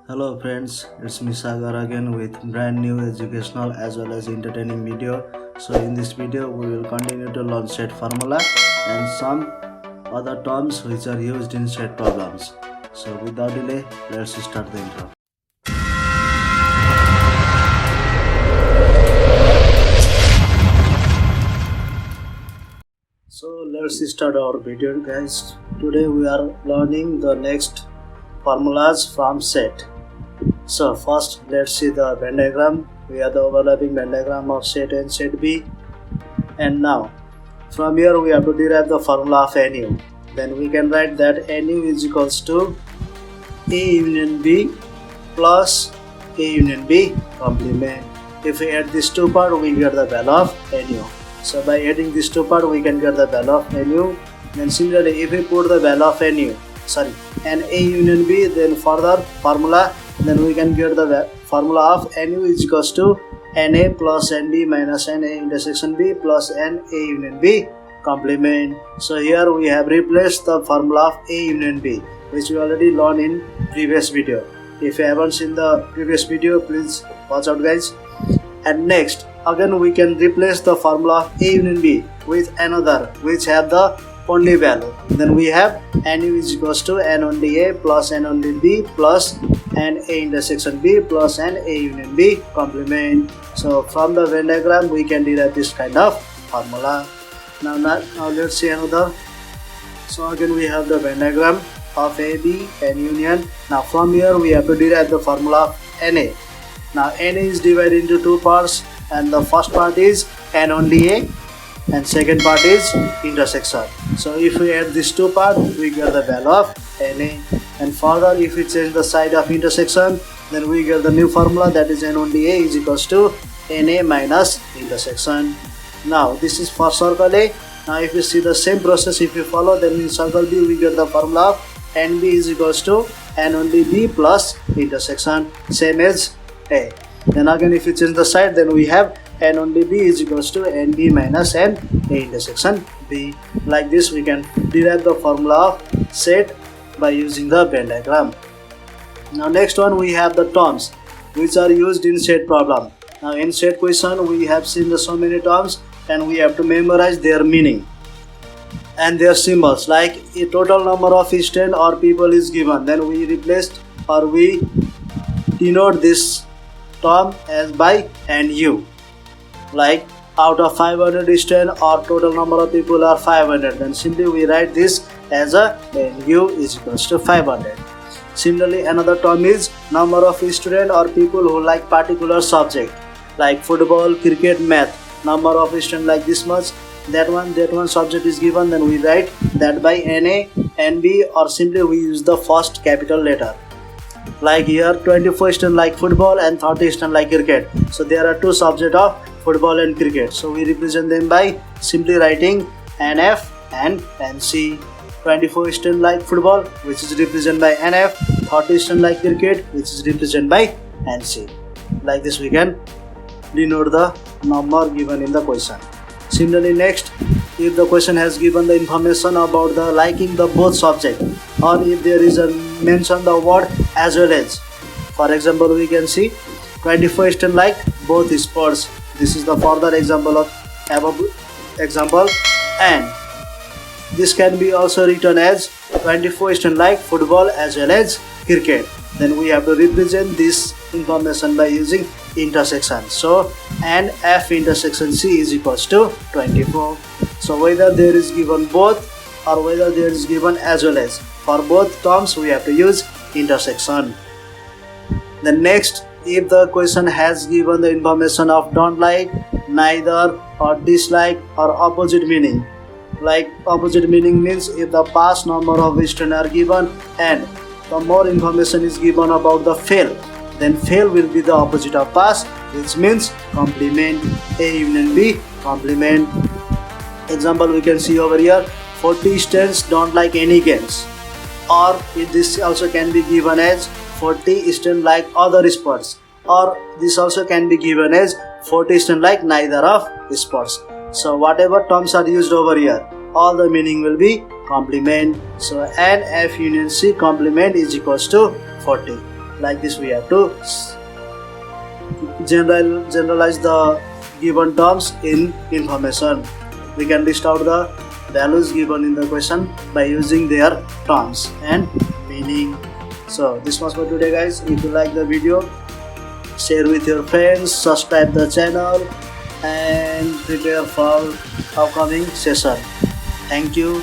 Hello friends, it's me Sagar again with brand new educational as well as entertaining video. So in this video we will continue to learn set formula and some other terms which are used in set problems. So without delay, let's start the intro. So let's start our video guys. Today we are learning the next formulas from set. So first let's see the Venn diagram. We have the overlapping Venn diagram of set A and set B. And now from here we have to derive the formula of NU. Then we can write that NU is equals to A union B plus A union B complement. If we add these two parts, we get the value of NU. So by adding these two parts, we can get the value of NU. Then similarly, if we put the value of and A union B, then further formula, then we can get the formula of NU is equals to NA plus NB minus NA intersection B plus NA union B complement. So here we have replaced the formula of A union B, which we already learned in previous video. If you haven't seen the previous video, please watch out guys. And next, again we can replace the formula of A union B with another which have the only value. Then we have NU is equals to N only A plus N only B plus NA intersection B plus NA union B complement. So from the Venn diagram we can derive this kind of formula. Now let's see another. So again we have the Venn diagram of AB and union. Now from here we have to derive the formula of NA. Now NA is divided into two parts, and the first part is N only A and second part is intersection. So if we add these two parts, we get the value of NA. And further, if we change the side of intersection, then we get the new formula, that is N only A is equals to NA minus intersection. Now this is for circle A. Now if you see the same process, if you follow, then in circle B we get the formula of NB is equals to N only B plus intersection, same as A. Then again if you change the side, then we have N only B is equals to NB minus N A intersection B. Like this we can derive the formula of set by using the Venn diagram. Now next one we have the terms which are used in set problem. Now in set question we have seen the so many terms and we have to memorize their meaning and their symbols. Like a total number of students or people is given, then we replaced or we denote this term as by NU. Like out of 500 students or total number of people are 500, then simply we write this as a NU is equals to 500. Similarly another term is number of students or people who like particular subject like football, cricket, math. Number of students like this much, that one subject is given, then we write that by NA, NB, or simply we use the first capital letter. Like here 24 students like football and 30 students like cricket. So there are two subjects of football and cricket. So we represent them by simply writing NF and NC. 24 students like football, which is represented by NF, 30 students like cricket, which is represented by NC. Like this we can denote the number given in the question. Similarly next, if the question has given the information about the liking the both subject, or if there is a mention the word as well as, for example we can see 24 students like both sports. This is the further example of above example, and this can be also written as 24 students like football as well as cricket. Then we have to represent this information by using intersection. So NF intersection C is equals to 24. So whether there is given both or whether there is given as well as, for both terms we have to use intersection. Then next, if the question has given the information of don't like, neither, or dislike, or opposite meaning. Like opposite meaning means if the past number of students are given and the more information is given about the fail, then fail will be the opposite of pass, which means complement. A union B complement. Example we can see over here, 40 students don't like any games, or if this also can be given as 40 students like other sports, or this also can be given as 40 students like neither of sports. So whatever terms are used over here, all the meaning will be complement. So NF union C complement is equals to 40. Like this, we have to generalize the given terms in information. We can list out the values given in the question by using their terms and meaning. So this was for today, guys. If you like the video, share with your friends, subscribe the channel, and prepare for upcoming session. Thank you.